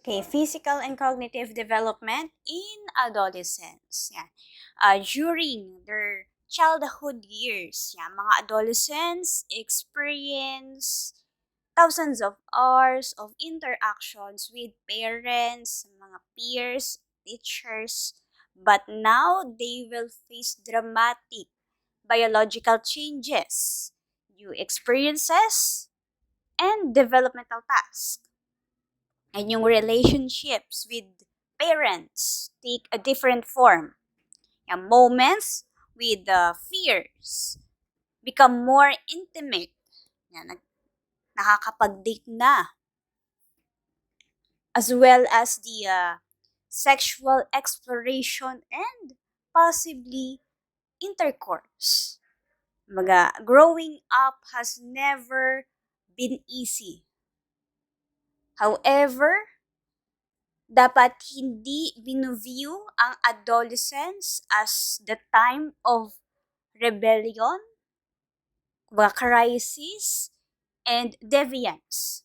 Okay, physical and cognitive development in adolescence. Yan. During their childhood years, yan, mga adolescents experience thousands of hours of interactions with parents, mga peers, teachers, but now they will face dramatic biological changes, new experiences, and developmental tasks. And yung relationships with parents take a different form. Yung moments with the fears become more intimate. Yan, nakakapag-date na. As well as the sexual exploration and possibly intercourse. Growing up has never been easy. However, dapat hindi binuview ang adolescence as the time of rebellion, crisis, and deviance.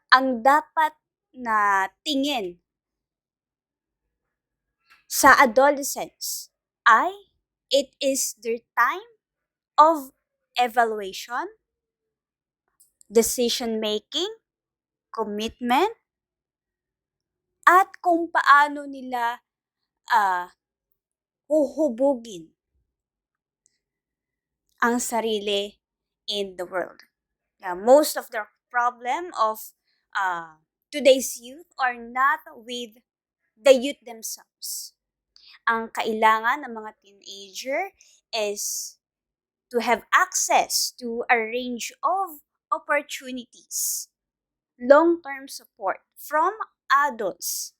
Ang dapat na tingin sa adolescence ay it is their time of evaluation, decision making, commitment, at kung paano nila huhubugin ang sarili in the world. Most of the problem of today's youth are not with the youth themselves. Ang kailangan ng mga teenager is to have access to a range of opportunities, long-term support from adults.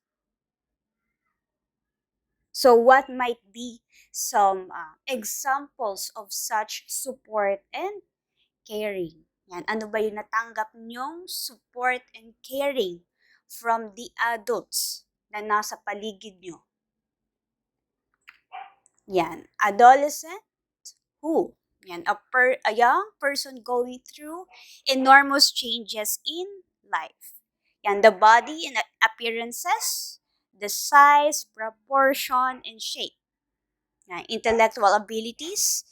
So what might be some examples of such support and caring? Yan, ano ba yung natanggap nyong support and caring from the adults na nasa paligid nyo? Yan, adolescent who? Yan, a young person going through enormous changes in life. Yan, the body and appearances, the size, proportion, and shape. Yan, intellectual abilities,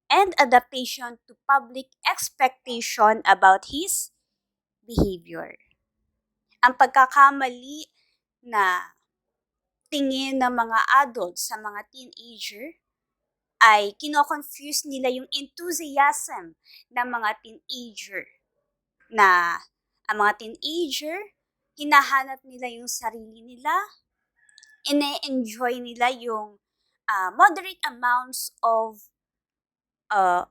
and adaptation to public expectation about his behavior. Ang pagkakamali na tingin ng mga adults sa mga teenager ay kino-confuse nila yung enthusiasm ng mga teenager na ang mga teenager, hinahanap nila yung sarili nila, ine-enjoy nila yung moderate amounts of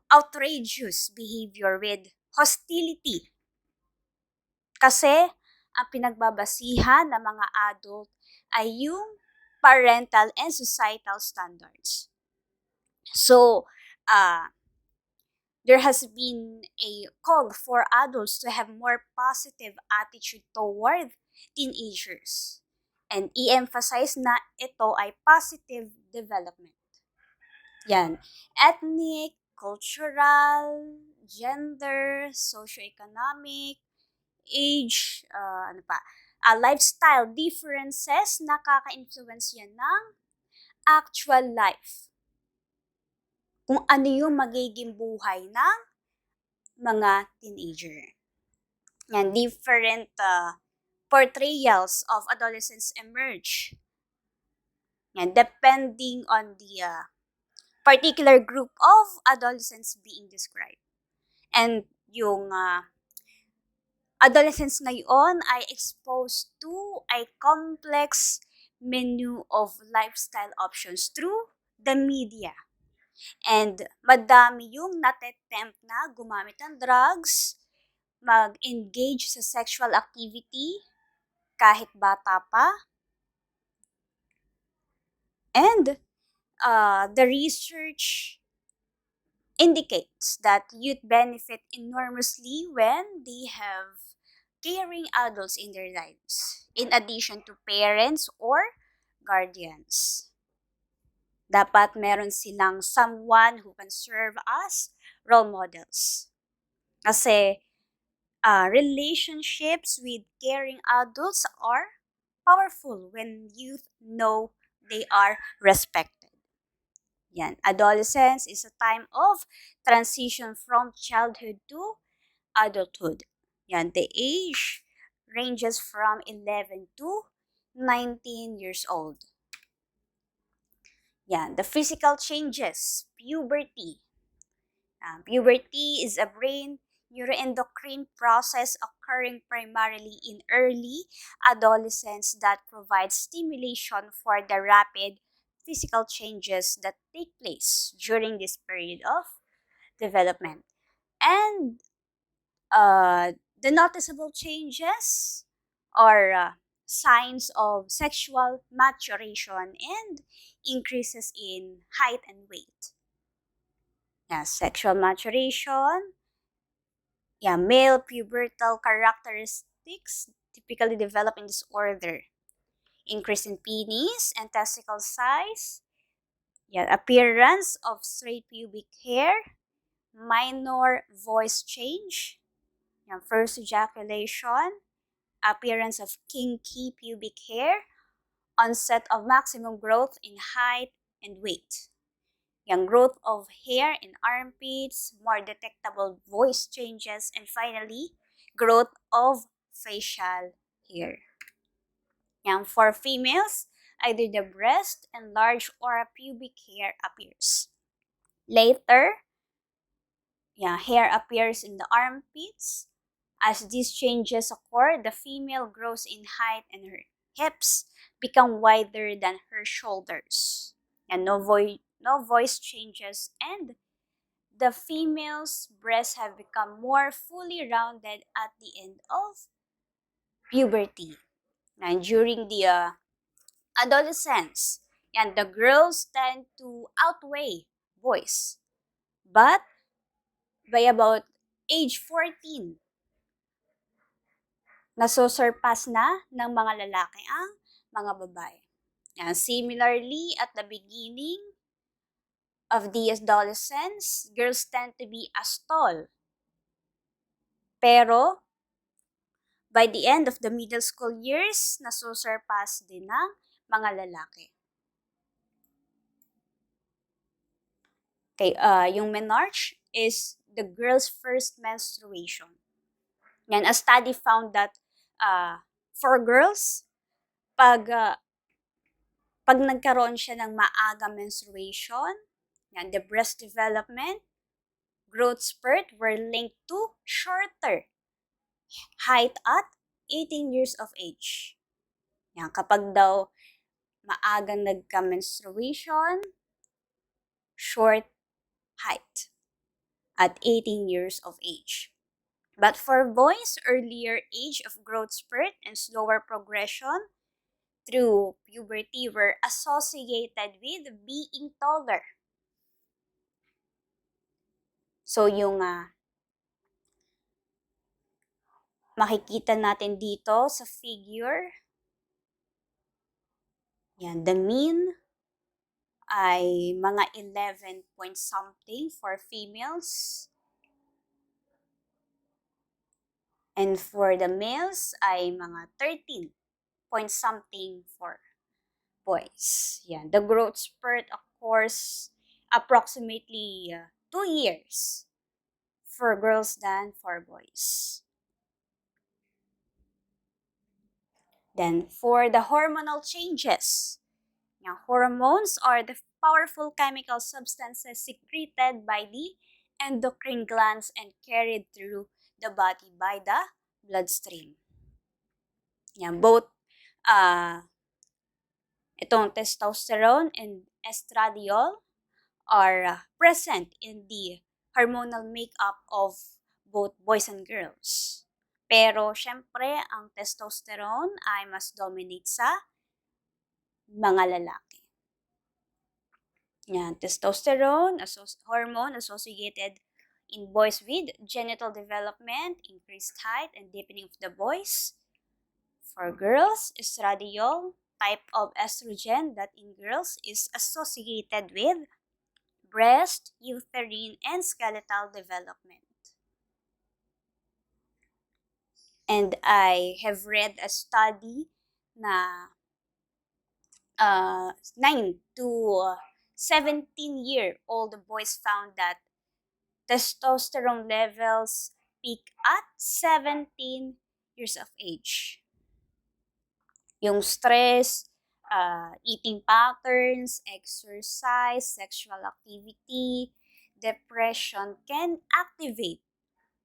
outrageous behavior with hostility. Kasi ang pinagbabasihan ng mga adult ay yung parental and societal standards. So, there has been a call for adults to have more positive attitude toward teenagers and i-emphasize na ito ay positive development. Yan. Ethnic, cultural, gender, socioeconomic, age, lifestyle differences nakaka-influence yan ng actual life. Kung ano yung magiging buhay ng mga teenager. Yan, different portrayals of adolescence emerge. Yan, depending on the particular group of adolescents being described. And yung adolescents ngayon ay exposed to a complex menu of lifestyle options through the media. And madami yung natetempt na gumamit ng drugs, mag-engage sa sexual activity kahit bata pa. And the research indicates that youth benefit enormously when they have caring adults in their lives, in addition to parents or guardians. Dapat meron silang someone who can serve as role models. Kasi relationships with caring adults are powerful when youth know they are respected. Yan. Adolescence is a time of transition from childhood to adulthood. Yan. The age ranges from 11 to 19 years old. Yan. The physical changes, puberty. Puberty is a brain neuroendocrine process occurring primarily in early adolescence that provides stimulation for the rapid physical changes that take place during this period of development. And the noticeable changes are signs of sexual maturation and increases in height and weight. Yeah, sexual maturation. Yeah, male pubertal characteristics typically develop in this order. Increase in penis and testicle size. Yeah, appearance of straight pubic hair. Minor voice change. Yeah, first ejaculation. Appearance of kinky pubic hair. Onset of maximum growth in height and weight. Yung growth of hair in armpits, more detectable voice changes, and finally, growth of facial hair. Yang for females, either the breast enlarge or a pubic hair appears. Later, hair appears in the armpits. As these changes occur, the female grows in height and her hips become wider than her shoulders. And no voice changes, and the female's breasts have become more fully rounded at the end of puberty. And during the adolescence, and the girls tend to outweigh boys. But by about age 14, nasosurpass na ng mga lalaki ang mga babae. And similarly, at the beginning of the adolescence, girls tend to be as tall. Pero, by the end of the middle school years, nasusurpass din ng mga lalaki. Okay, yung menarche is the girl's first menstruation. Yan, a study found that for girls, pag nagkaroon siya ng maaga menstruation, yan, the breast development, growth spurt were linked to shorter height at 18 years of age. Yan, kapag daw maagang nagka-menstruation, short height at 18 years of age. But for boys, earlier age of growth spurt and slower progression through puberty were associated with being taller. So yung makikita natin dito sa figure, yan, the mean ay mga 11 point something for females. And for the males ay mga 13 point something for boys. Yan. The growth spurt occurs approximately 2 years for girls than for boys. Then for the hormonal changes, hormones are the powerful chemical substances secreted by the endocrine glands and carried through the body by the bloodstream. Both itong testosterone and estradiol are present in the hormonal makeup of both boys and girls. Pero syempre, ang testosterone ay mas dominate sa mga lalaki. Yan, testosterone, hormone associated in boys with genital development, increased height, and deepening of the voice. For girls, estradiol, type of estrogen that in girls is associated with breast, uterine, and skeletal development. And I have read a study na 9 to 17-year-old boys found that testosterone levels peak at 17 years of age. Yung stress, eating patterns, exercise, sexual activity, depression can activate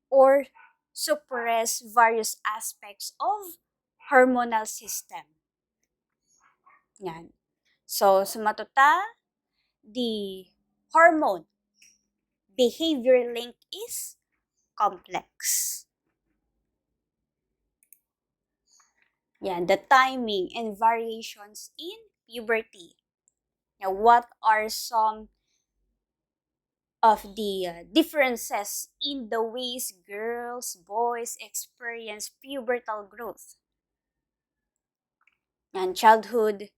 or suppress various aspects of hormonal system. Yan. So, sa matuta, the hormone behavior link is complex. Yan, the timing and variations in puberty. Now, what are some of the differences in the ways girls, boys experience pubertal growth? And childhood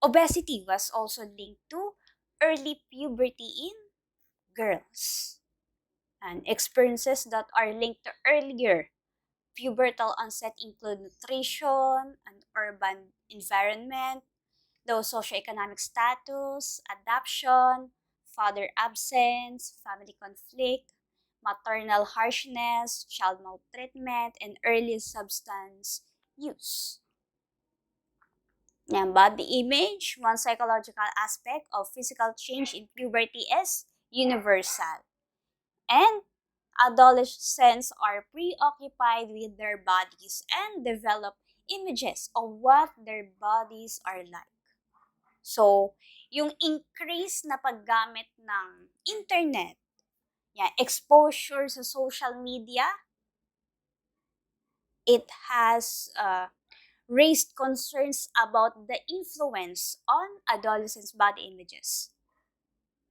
obesity was also linked to early puberty in girls. And experiences that are linked to earlier pubertal onset include nutrition, an urban environment, though socioeconomic status, adoption, father absence, family conflict, maternal harshness, child maltreatment, and early substance use. Yan, body image, one psychological aspect of physical change in puberty is universal. And adolescents are preoccupied with their bodies and develop images of what their bodies are like. So, yung increase na paggamit ng internet, exposure sa social media, it has raised concerns about the influence on adolescents' body images.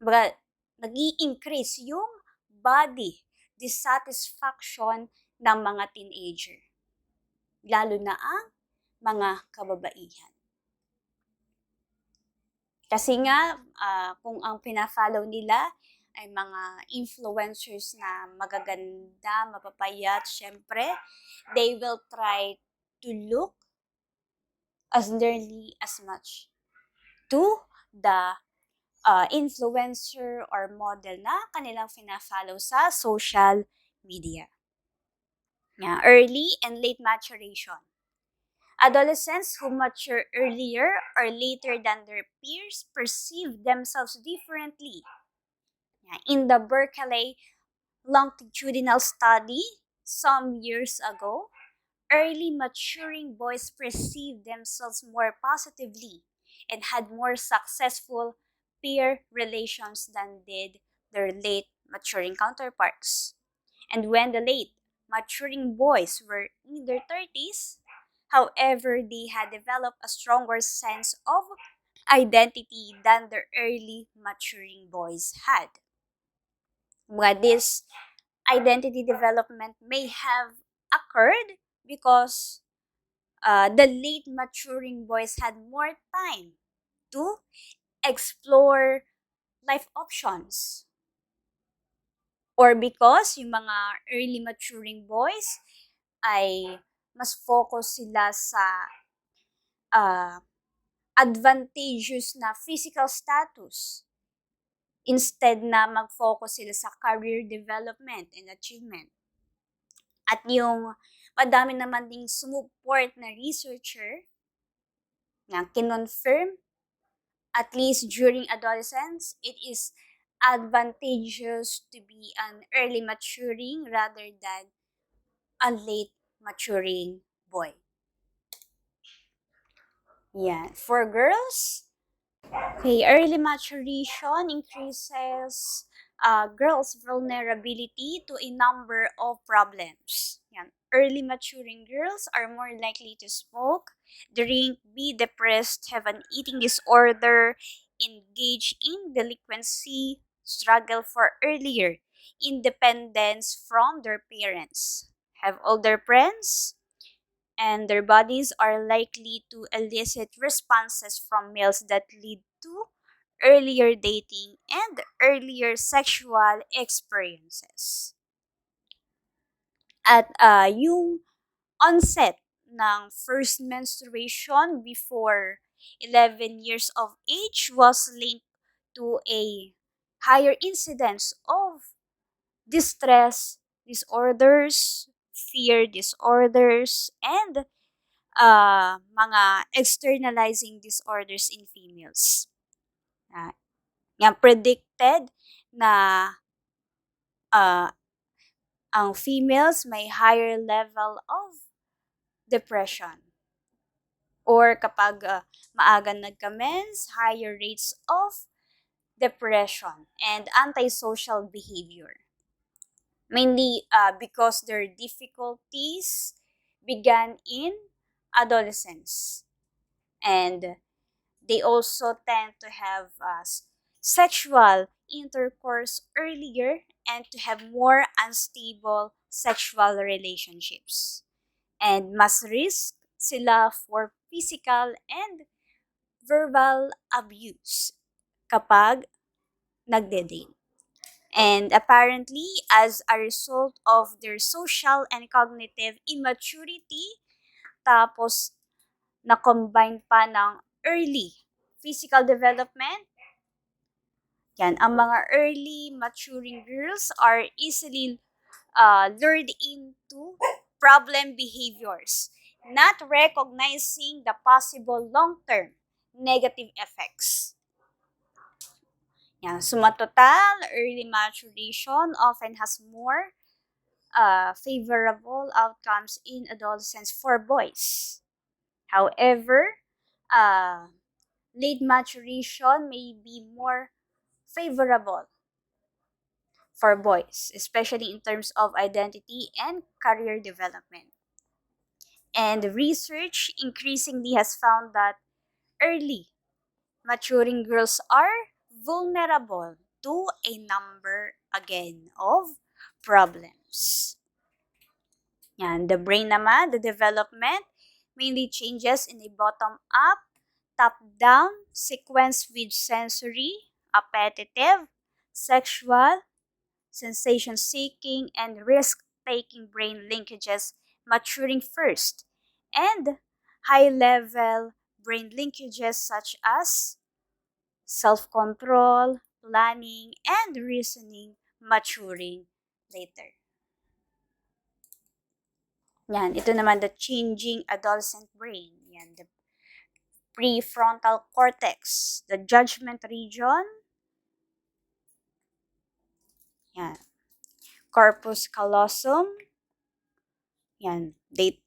But nag-i-increase yung body dissatisfaction ng mga teenager, lalo na ang mga kababaihan. Kasi nga, kung ang pina-follow nila ay mga influencers na magaganda, mapapayat, syempre, they will try to look as nearly as much to the influencer or model na kanilang fina-follow sa social media. Yeah, early and late maturation. Adolescents who mature earlier or later than their peers perceive themselves differently. Yeah, in the Berkeley longitudinal study some years ago, early maturing boys perceived themselves more positively and had more successful peer relations than did their late maturing counterparts. And when the late maturing boys were in their 30s, however, they had developed a stronger sense of identity than the early maturing boys had. But this identity development may have occurred because the late maturing boys had more time to explore life options. Or because yung mga early maturing boys ay mas focus sila sa advantageous na physical status instead na mag-focus sila sa career development and achievement. At yung madami naman ding sumuport na researcher na kinonfirm, at least during adolescence, it is advantageous to be an early maturing rather than a late maturing boy. Yeah. For girls, okay, early maturation increases girls' vulnerability to a number of problems. Yan. Early maturing girls are more likely to smoke, drink, be depressed, have an eating disorder, engage in delinquency, struggle for earlier independence from their parents, have older friends, and their bodies are likely to elicit responses from males that lead to earlier dating and earlier sexual experiences. At yung onset ng first menstruation before 11 years of age was linked to a higher incidence of distress disorders, fear disorders, and mga externalizing disorders in females. Uh, Yan predicted na uh, ang females may higher level of depression. Or kapag maagang nagka-mens, higher rates of depression and antisocial behavior. Mainly because their difficulties began in adolescence. And they also tend to have sexual intercourse earlier and to have more unstable sexual relationships. And mas risk sila for physical and verbal abuse kapag nagde-date. And apparently, as a result of their social and cognitive immaturity, tapos na-combine pa ng early physical development, yan, ang mga early maturing girls are easily lured into problem behaviors, not recognizing the possible long-term negative effects. Yan, sumatotal, early maturation often has more favorable outcomes in adolescence for boys. However, late maturation may be more favorable for boys, especially in terms of identity and career development. And research increasingly has found that early maturing girls are vulnerable to a number again of problems. Yan, the brain naman, the development mainly changes in a bottom-up, top-down sequence with sensory, appetitive, sexual, sensation-seeking, and risk-taking brain linkages maturing first, and high-level brain linkages such as self-control, planning, and reasoning maturing later. Yan, ito naman the changing adolescent brain. Yan, the prefrontal cortex, the judgment region. Yan, corpus callosum. Yan, they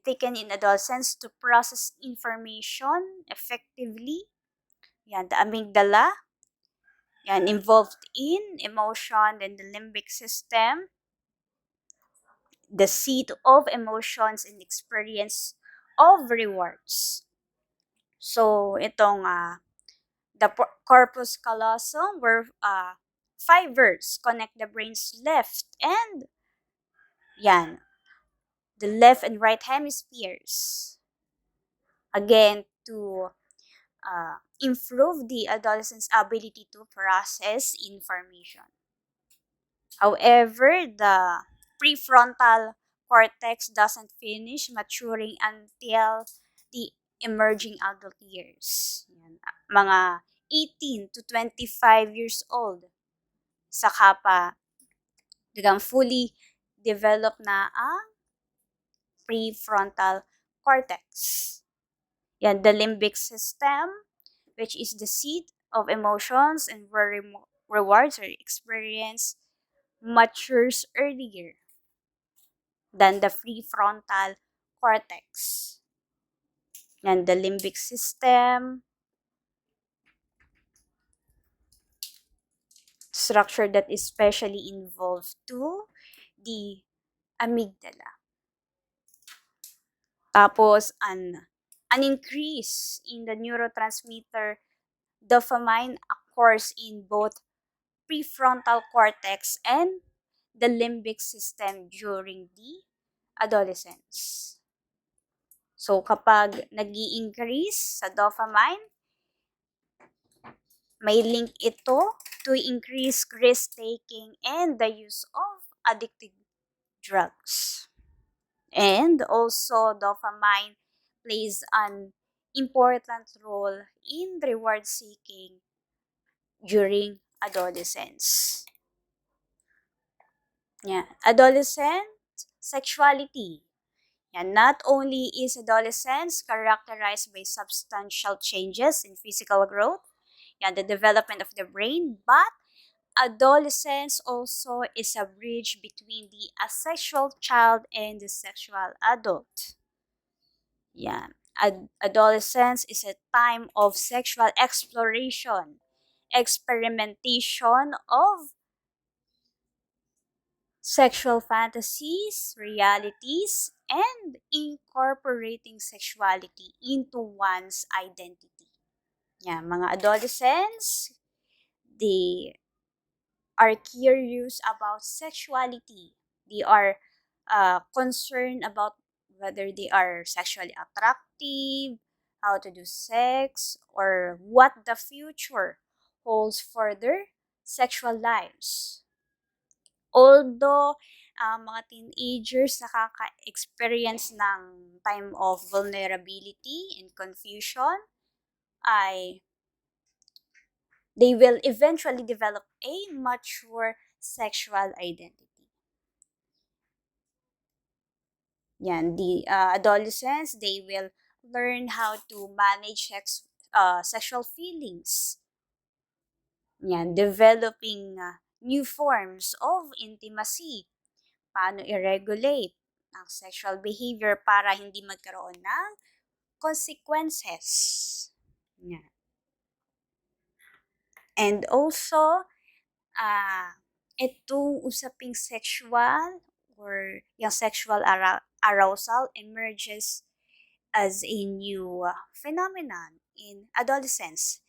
thicken in adolescence to process information effectively. Yan, the amygdala. Yan, involved in emotion and the limbic system. The seat of emotions and experience of rewards. So, itong the corpus callosum where fibers connect the brain's left and yan, the left and right hemispheres. Again, to improve the adolescent's ability to process information. However, the prefrontal cortex doesn't finish maturing until the emerging adult years. Yan, mga 18 to 25 years old. Saka pa, fully developed na ang prefrontal cortex. Yan, the limbic system, which is the seat of emotions and where rewards are experienced, matures earlier than the prefrontal cortex. And the limbic system, structure that is especially involved to the amygdala. Tapos, an increase in the neurotransmitter dopamine occurs in both prefrontal cortex and the limbic system during the adolescence. So, kapag nag-i-increase sa dopamine, may link ito to increase risk-taking and the use of addictive drugs. And also, dopamine plays an important role in reward seeking during adolescence. Yeah. Adolescent sexuality. Yeah, not only is adolescence characterized by substantial changes in physical growth, yeah, the development of the brain, but adolescence also is a bridge between the asexual child and the sexual adult. Yeah. Adolescence is a time of sexual exploration, experimentation of sexual fantasies, realities, and incorporating sexuality into one's identity. Yeah, mga adolescents, they are curious about sexuality. They are concerned about whether they are sexually attractive, how to do sex, or what the future holds for their sexual lives. Although mga teenagers nakaka-experience ng time of vulnerability and confusion, ay they will eventually develop a mature sexual identity. Yan, the adolescents, they will learn how to manage sexual feelings. Yan, developing new forms of intimacy. Paano i-regulate ang sexual behavior para hindi magkaroon ng consequences. Yan. And also, itong usaping sexual or yung sexual arousal emerges as a new phenomenon in adolescence.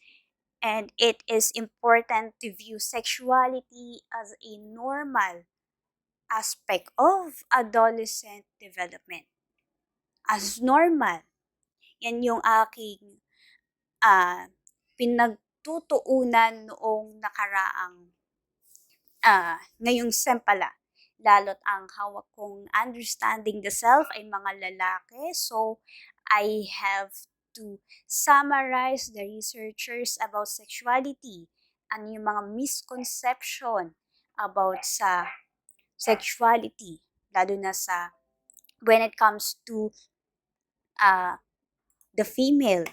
And it is important to view sexuality as a normal aspect of adolescent development. As normal. Yan yung aking ah, pinagtutuunan noong nakaraang ngayong SEM pala. Lalo't ang hawak kong understanding the self ay mga lalaki. So, I have to summarize the researchers about sexuality. Ano yung mga misconception about sa sexuality. Lalo na sa when it comes to uh, the female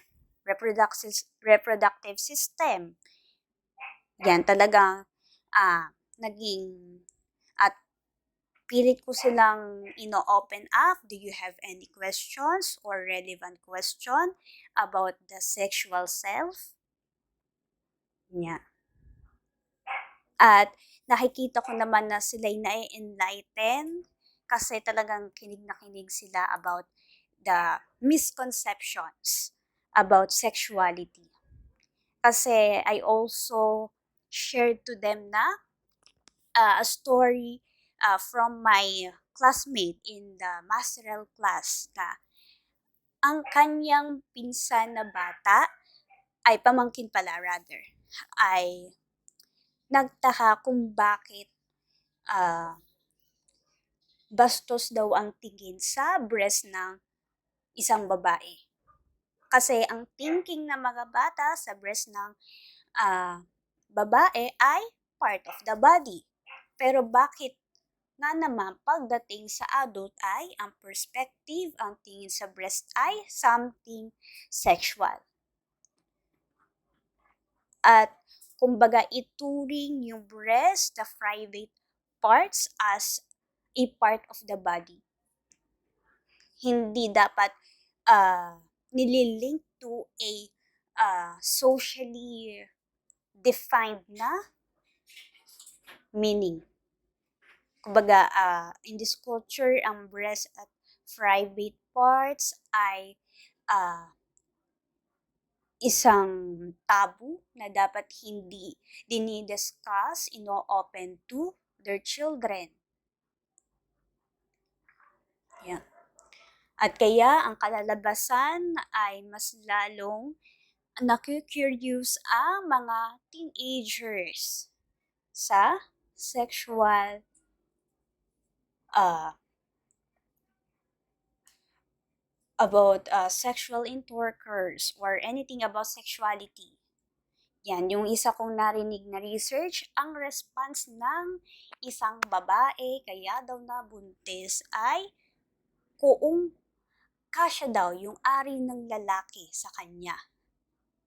reproductive system. Yan talagang naging at pilit ko silang ino-open up. Do you have any questions or relevant question about the sexual self? Yeah. At nakikita ko naman na sila'y na-enlighten kasi talagang kinig na kinig sila about the misconceptions about sexuality. Kasi I also shared to them na a story from my classmate in the masteral class na ang kanyang pinsan na bata, ay pamangkin pala rather, ay nagtaka kung bakit ah, bastos daw ang tingin sa breast ng isang babae. Kasi ang thinking ng mga bata sa breast ng babae ay part of the body. Pero bakit nga naman pagdating sa adult ay ang perspective, ang tingin sa breast ay something sexual. At kumbaga ituring yung breast, the private parts as a part of the body. Hindi dapat nililink to a socially defined na meaning. Kumbaga, in this culture, ang breast at private parts ay isang taboo na dapat hindi dinidiscuss, ino-open to their children. Yeah. At kaya ang kalalabasan ay mas lalong naku-curious ang mga teenagers sa sexual about sexual intercourse or anything about sexuality. Yan, yung isa kong narinig na research, ang response ng isang babae kaya daw nabuntis ay kung kasya daw yung ari ng lalaki sa kanya.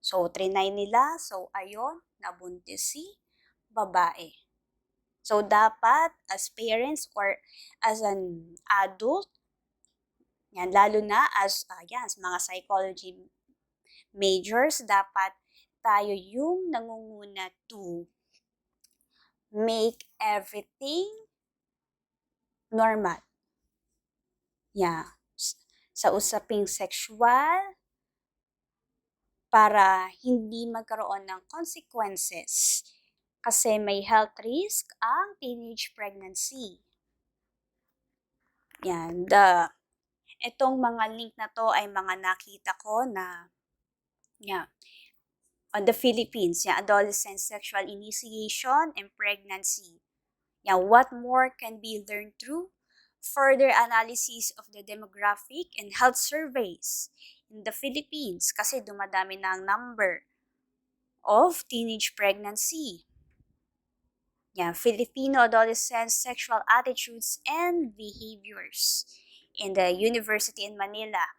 So, trinay nila. So, ayun, nabuntis si babae. So, dapat as parents or as an adult, yan, lalo na as yan, mga psychology majors, dapat tayo yung nangunguna to make everything normal. Yeah. Sa usaping sexual, para hindi magkaroon ng consequences. Kasi may health risk ang teenage pregnancy. Yan. Itong mga link na to ay mga nakita ko na on the Philippines, adolescent sexual initiation and pregnancy. What more can be learned through further analysis of the demographic and health surveys in the Philippines kasi dumadami na ang number of teenage pregnancy. Filipino adolescent sexual attitudes and behaviors in the University in Manila.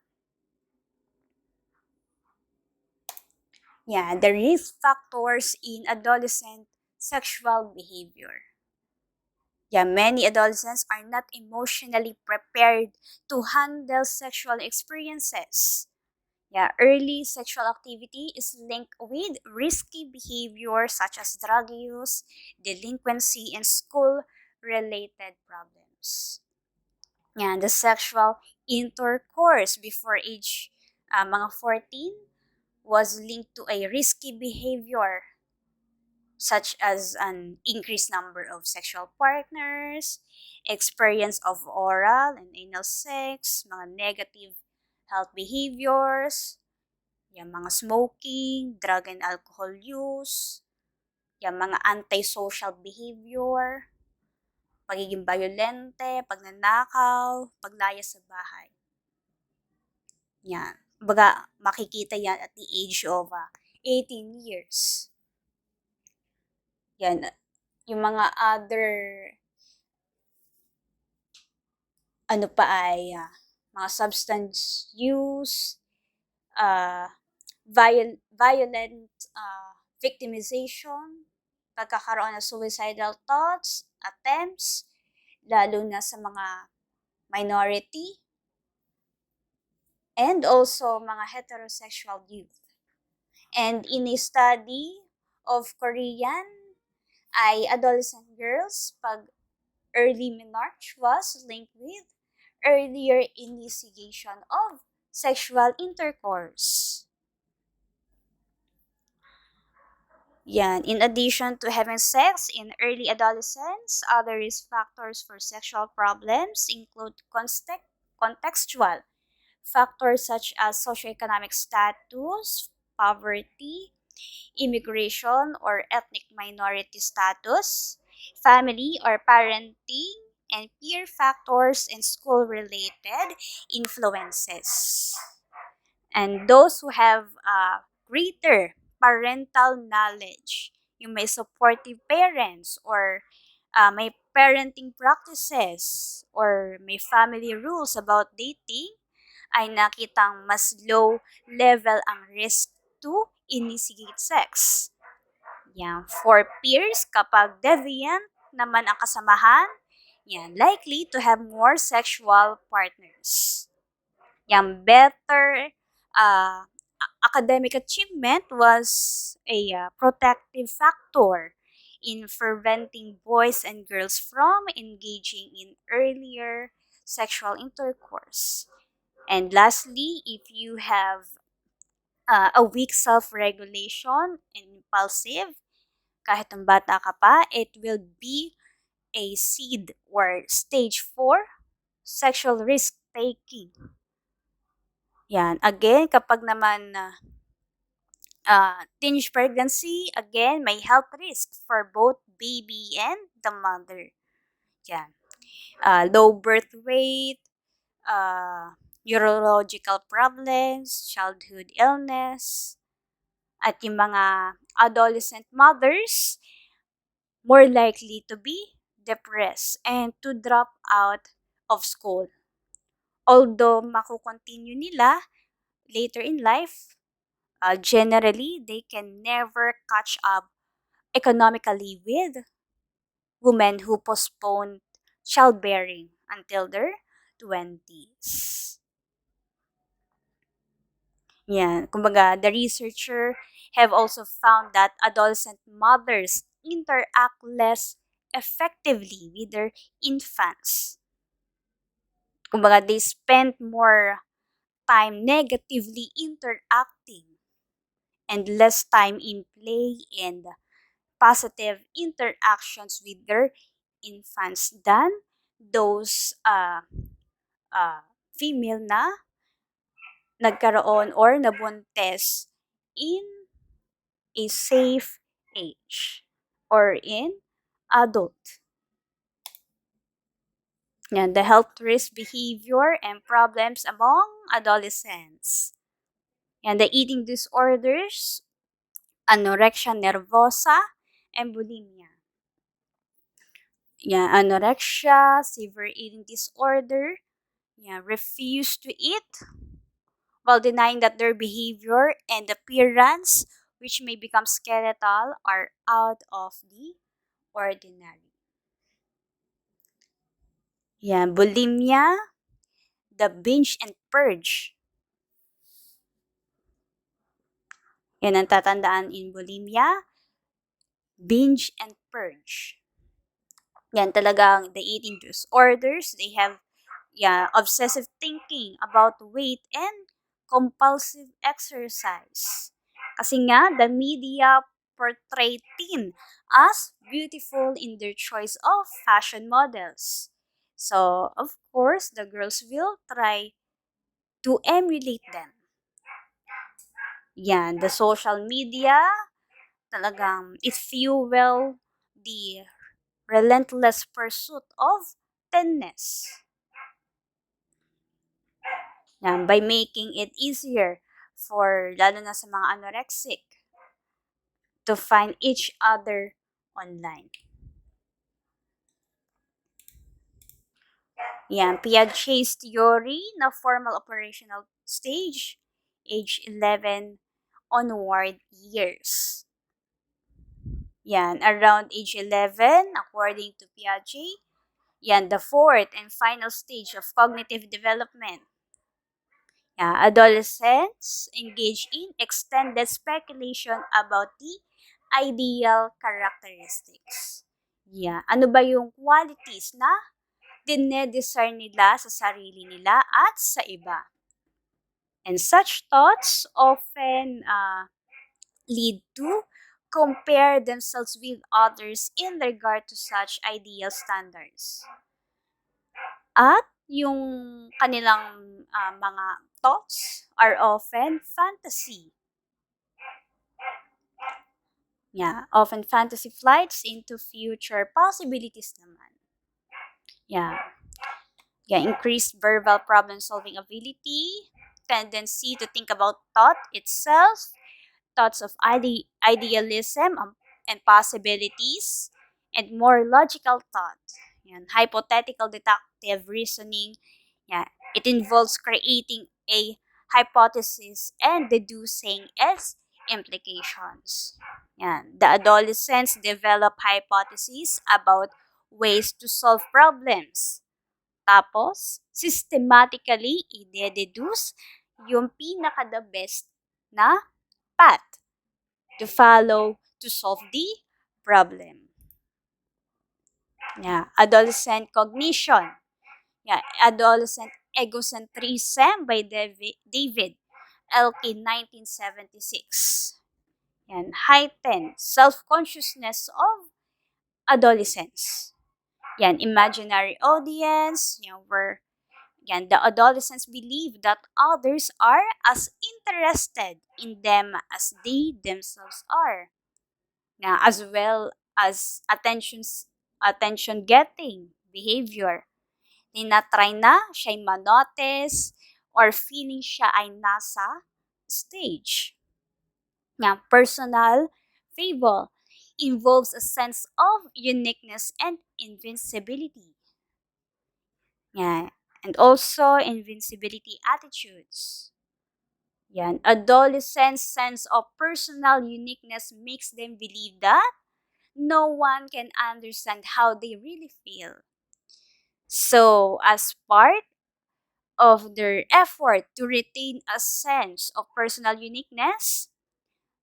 The risk factors in adolescent sexual behavior. Many adolescents are not emotionally prepared to handle sexual experiences. Early sexual activity is linked with risky behavior such as drug use, delinquency, and school-related problems. The sexual intercourse before age mga 14 was linked to a risky behavior such as an increased number of sexual partners, experience of oral and anal sex, mga negative health behaviors, mga smoking, drug and alcohol use, mga antisocial behavior, pagiging violente, pagnanakaw, paglaya sa bahay. Baga, makikita yan at the age of 18 years. Yung mga other mga substance use, violent victimization, pagkakaroon ng suicidal thoughts, attempts, lalo na sa mga minority, and also mga heterosexual youth. And in a study of Korean ay adolescent girls, pag early menarche was linked with earlier initiation of sexual intercourse. In addition to having sex in early adolescence, other risk factors for sexual problems include contextual factors such as socioeconomic status, poverty, immigration or ethnic minority status, family or parenting, and peer factors and school-related influences. And those who have greater parental knowledge, yung may supportive parents or may parenting practices or may family rules about dating, ay nakitang mas low level ang risk to initiate sex. For peers, kapag deviant naman ang kasamahan, likely to have more sexual partners. Better academic achievement was a protective factor in preventing boys and girls from engaging in earlier sexual intercourse. And lastly, if you have a weak self-regulation and impulsive, kahit ang bata ka pa, it will be a seed or stage 4 sexual risk-taking. Again, kapag naman teenage pregnancy, again, may health risk for both baby and the mother. Low birth weight, neurological problems, childhood illness, at yung mga adolescent mothers more likely to be depressed and to drop out of school. Although makukontinue nila later in life, generally they can never catch up economically with women who postpone childbearing until their 20s. Yeah, kumbaga, the researcher have also found that adolescent mothers interact less effectively with their infants. Kumbaga, they spend more time negatively interacting and less time in play and positive interactions with their infants than those female na nagkaroon or nabuntes in a safe age or in adult. Yan, the health risk behavior and problems among adolescents. Yan, the eating disorders, anorexia nervosa, and bulimia. Yan, anorexia, severe eating disorder, yan, refuse to eat while denying that their behavior and appearance, which may become skeletal, are out of the ordinary. Yan, bulimia, the binge and purge. Yan ang tatandaan in bulimia, binge and purge. Yan talagang the eating disorders, they have obsessive thinking about weight and compulsive exercise. Kasi nga, the media portray teen as beautiful in their choice of fashion models. So, of course, the girls will try to emulate them. Yan, the social media, talagang it fuel the relentless pursuit of thinness. Yan, by making it easier for, lalo na sa mga anorexic, to find each other online. Yan, Piaget's theory na formal operational stage, age 11 onward years. Yan, around age 11, according to Piaget, yan, the fourth and final stage of cognitive development. Adolescents engage in extended speculation about the ideal characteristics. Ano ba yung qualities na dinedesire nila sa sarili nila at sa iba? And such thoughts often lead to compare themselves with others in regard to such ideal standards. At yung kanilang mga thoughts are often fantasy. Often fantasy flights into future possibilities naman. Increased verbal problem-solving ability, tendency to think about thought itself, thoughts of idealism and possibilities, and more logical thought. Hypothetical deductive reasoning. It involves creating a hypothesis and deducing its implications. The adolescents develop hypotheses about ways to solve problems. Tapos, systematically, i-deduce yung pinaka-the best na path to follow to solve the problem. Adolescent Cognition. Adolescent Egocentrism by David Elkin, 1976. Heightened self-consciousness of adolescents. Imaginary audience, where the adolescents believe that others are as interested in them as they themselves are. As well as attention-getting behavior. Tinatry na siya'y manotice or feeling siya ay nasa stage. Nga, personal fable involves a sense of uniqueness and invincibility. Yan. And also invincibility attitudes. Yan. Adolescents' sense of personal uniqueness makes them believe that no one can understand how they really feel. So, as part of their effort to retain a sense of personal uniqueness,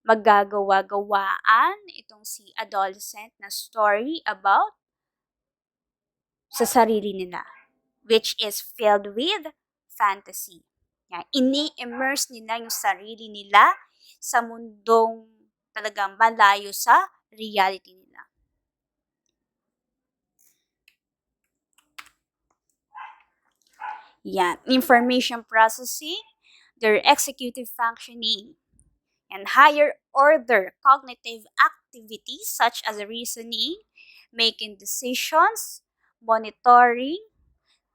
maggagawa-gawaan itong si adolescent na story about sa sarili nila, which is filled with fantasy. Yan. Ini-immerse nila yung sarili nila sa mundong talagang malayo sa reality nila. Yan. Information processing, their executive functioning, and higher order cognitive activities such as reasoning, making decisions, monitoring,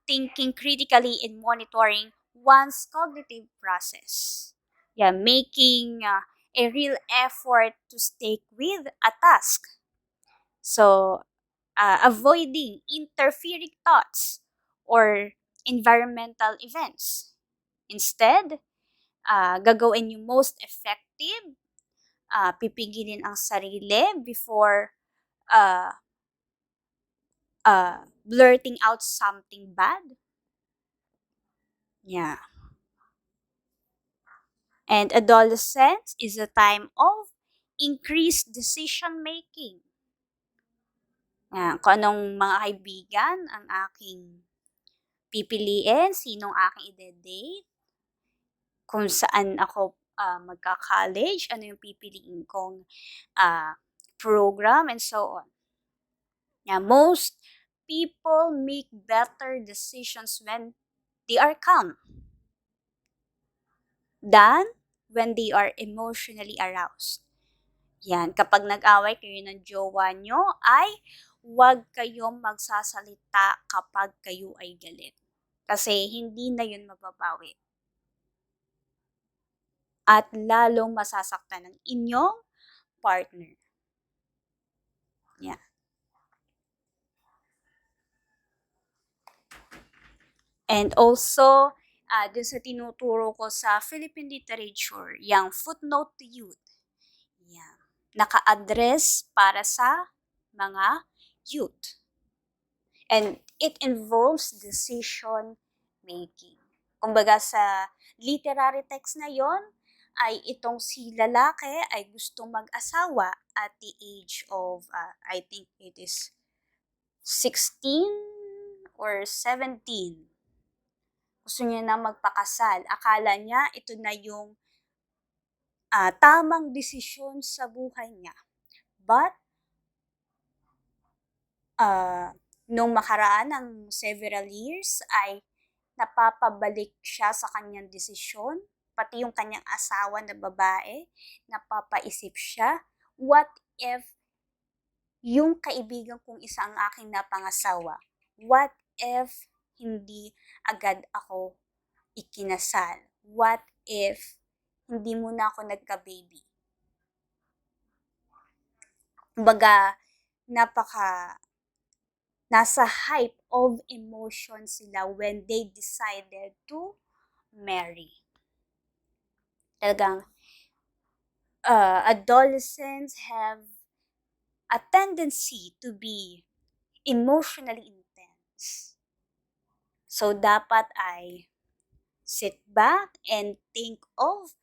thinking critically, and monitoring one's cognitive process. Yeah, making a real effort to stick with a task. So, avoiding interfering thoughts or environmental events. Instead, gagawin yung most effective, pipigilin ang sarili before uh, blurting out something bad. Yeah. And adolescence is a time of increased decision making. Kung anong mga kaibigan ang aking pipiliin, sinong aking ide-date, kung saan ako magka-college, ano yung pipiliin kong program, and so on. Most people make better decisions when they are calm than when they are emotionally aroused. Yan, kapag nag-away kayo ng jowa nyo, ay huwag kayong magsasalita kapag kayo ay galit. Kasi hindi na yun mababawi. At lalong masasaktan ng inyong partner. Yeah. And also, dun sa tinuturo ko sa Philippine literature, yung footnote to youth. Yeah. Naka-address para sa mga youth. And it involves decision making. Kumbaga sa literary text na yon ay itong si lalaki ay gustong mag-asawa at the age of, I think it is 16 or 17. Gusto niya na magpakasal. Akala niya ito na yung tamang desisyon sa buhay niya. But, nung makaraan ng several years ay napapabalik siya sa kanyang desisyon, pati yung kanyang asawa na babae, napapaisip siya, what if yung kaibigan kong isa ang aking napangasawa? What if hindi agad ako ikinasal? What if hindi muna ako nagka-baby? Kumbaga, nasa height of emotion sila when they decided to marry. Talagang, adolescents have a tendency to be emotionally intense. So, dapat ay sit back and think of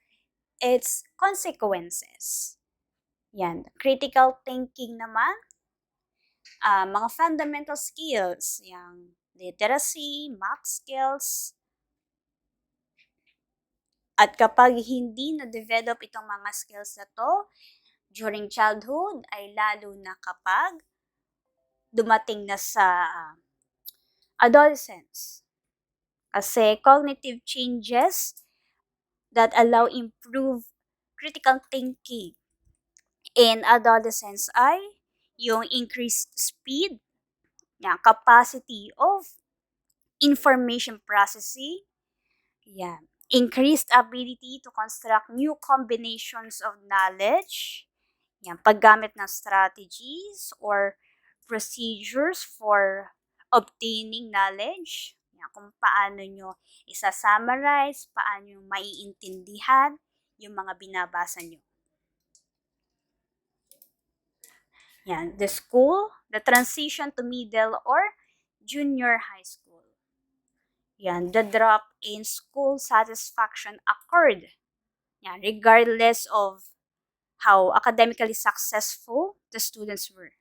its consequences. Yan. Critical thinking naman, mga fundamental skills, yung literacy, math skills. At kapag hindi na-develop itong mga skills na to during childhood, ay lalo na kapag dumating na sa adolescence. Kasi cognitive changes that allow improved critical thinking in adolescence ay yung increased speed, yung capacity of information processing, Yeah. Increased ability to construct new combinations of knowledge. Yan, paggamit ng strategies or procedures for obtaining knowledge. Yan, kung paano nyo isa-summarize, paano nyo maiintindihan yung mga binabasa nyo. Yan, the transition to middle or junior high school. Yan, the drop in school satisfaction occurred. Yan, regardless of how academically successful the students were.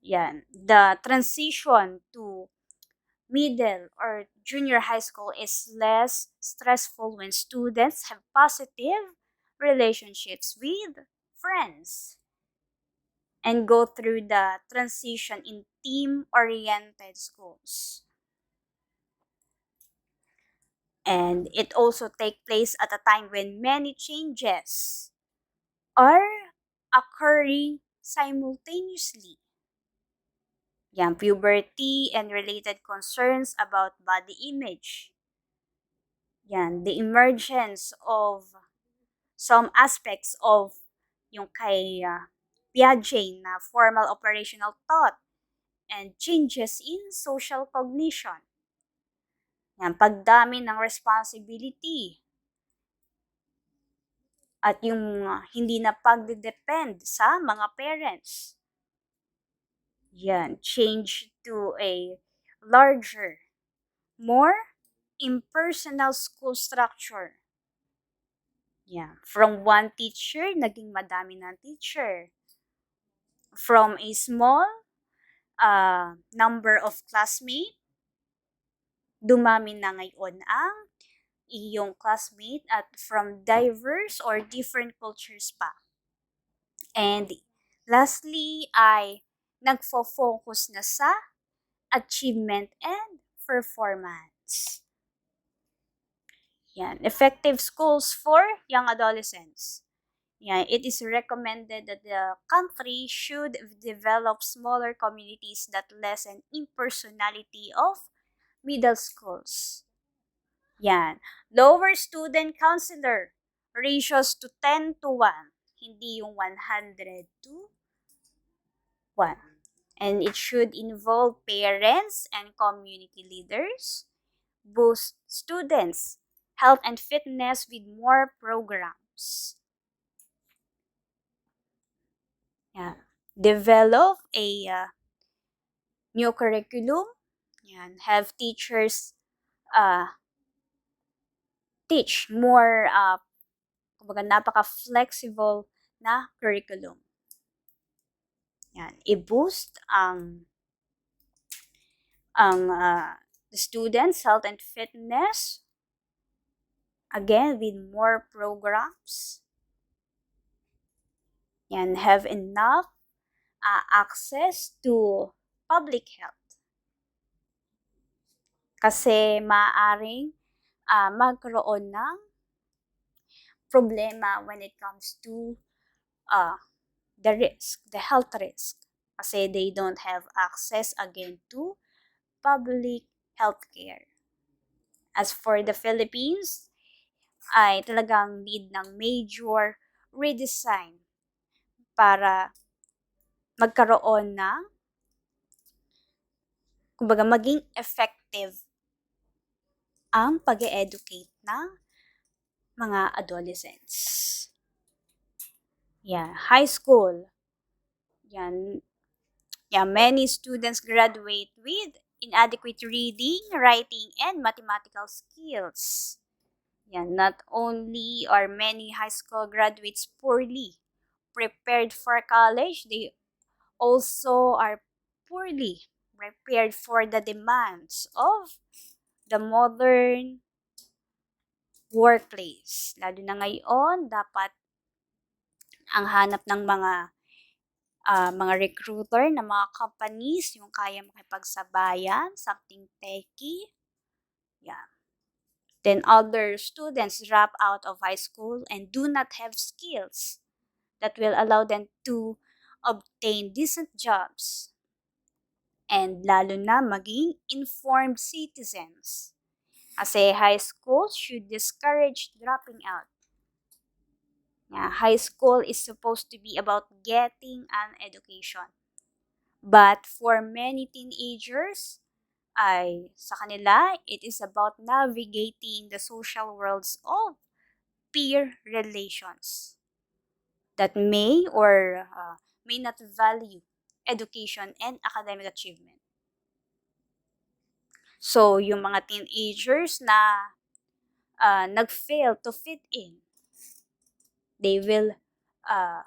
Yan, the transition to middle or junior high school is less stressful when students have positive relationships with friends and go through the transition in team-oriented schools. And it also take place at a time when many changes are occurring simultaneously. Yan, puberty and related concerns about body image. Yan, the emergence of some aspects of yung kay Piaget na formal operational thought and changes in social cognition. Yan, pagdami ng responsibility at yung hindi na pagdedepend sa mga parents. Yan, change to a larger, more impersonal school structure. Yeah, from one teacher, naging madami ng teacher. From a small number of classmates, dumami na ngayon ang iyong classmate at from diverse or different cultures pa. And lastly ay nagfo-focus na sa achievement and performance. Yan, effective schools for young adolescents. Yan, it is recommended that the country should develop smaller communities that lessen impersonality of middle schools. Yan, lower student counselor ratios to 10 to 1, hindi yung 100 to 1. And it should involve parents and community leaders, boost students' health and fitness with more programs. Yeah. Develop a new curriculum. Yan. Have teachers teach more kumbaga napaka-flexible na curriculum. Yan. I-boost ang the students' health and fitness. Again, with more programs. Yan, have enough access to public health. Kasi maaaring magkaroon ng problema when it comes to the health risk. Kasi they don't have access again to public health care. As for the Philippines, ay talagang need ng major redesign para magkaroon ng kumbaga maging effective ang pag-educate ng mga adolescents. Yeah, high school. Yan. Yeah, many students graduate with inadequate reading, writing, and mathematical skills. Yan, not only are many high school graduates poorly prepared for college, they also are poorly prepared for the demands of the modern workplace. Lalo na ngayon, dapat ang hanap ng mga recruiter na mga companies, yung kaya makipagsabayan, something techy. Yeah. Then other students drop out of high school and do not have skills that will allow them to obtain decent jobs. And lalo na maging informed citizens. Kasi high school should discourage dropping out. High school is supposed to be about getting an education. But for many teenagers, sa kanila, it is about navigating the social worlds of peer relations that may or may not value education and academic achievement. So, yung mga teenagers na nag-fail to fit in, they will uh,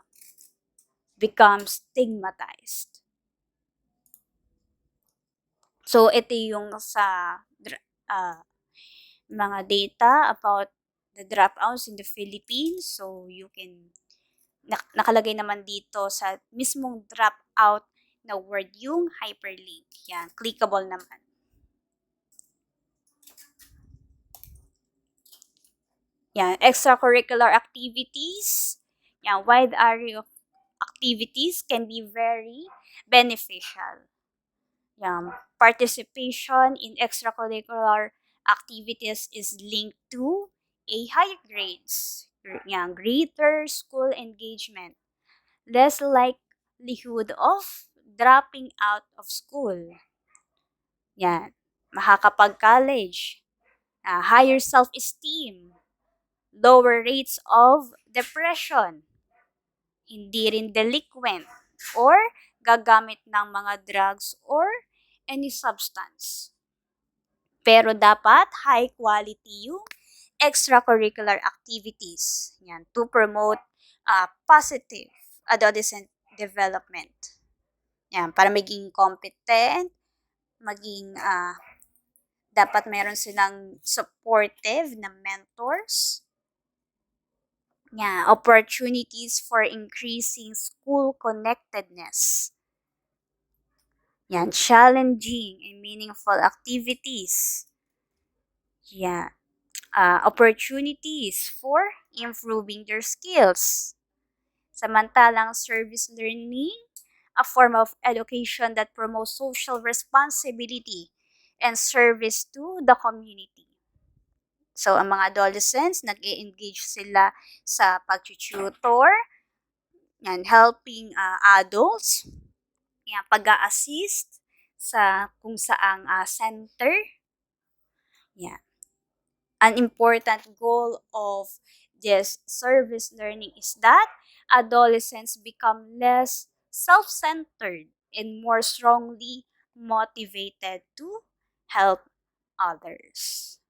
become stigmatized. So, ito yung sa mga data about the dropouts in the Philippines. So, you can, nakalagay naman dito sa mismong dropout na word yung hyperlink. Yan, clickable naman. Yan, extracurricular activities. Yan, wide array of activities can be very beneficial. Yan, participation in extracurricular activities is linked to a higher grades. Yan, greater school engagement. Less likelihood of dropping out of school. Yan, makakapag-college. Higher self-esteem. Lower rates of depression. Hindi rin delinquent or gagamit ng mga drugs or any substance. Pero dapat high quality yung extracurricular activities. Yan, to promote positive adolescent development. Yan, para maging competent, maging dapat meron silang supportive na mentors. Yan, opportunities for increasing school connectedness. Yan, challenging and meaningful activities. Yan, opportunities for improving their skills. Samantalang service learning, a form of education that promotes social responsibility and service to the community. So, ang mga adolescents, nag-e-engage sila sa pag-tutor, yan, helping adults, yan, pag-a-assist sa kung saang center. Yan. An important goal of this service learning is that adolescents become less self-centered and more strongly motivated to help others.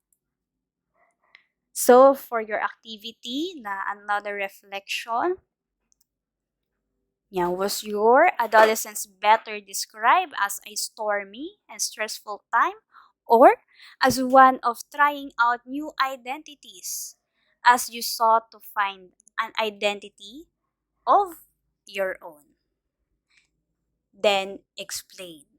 So, for your activity, na another reflection, was your adolescence better described as a stormy and stressful time or as one of trying out new identities as you sought to find an identity of your own? Then explain.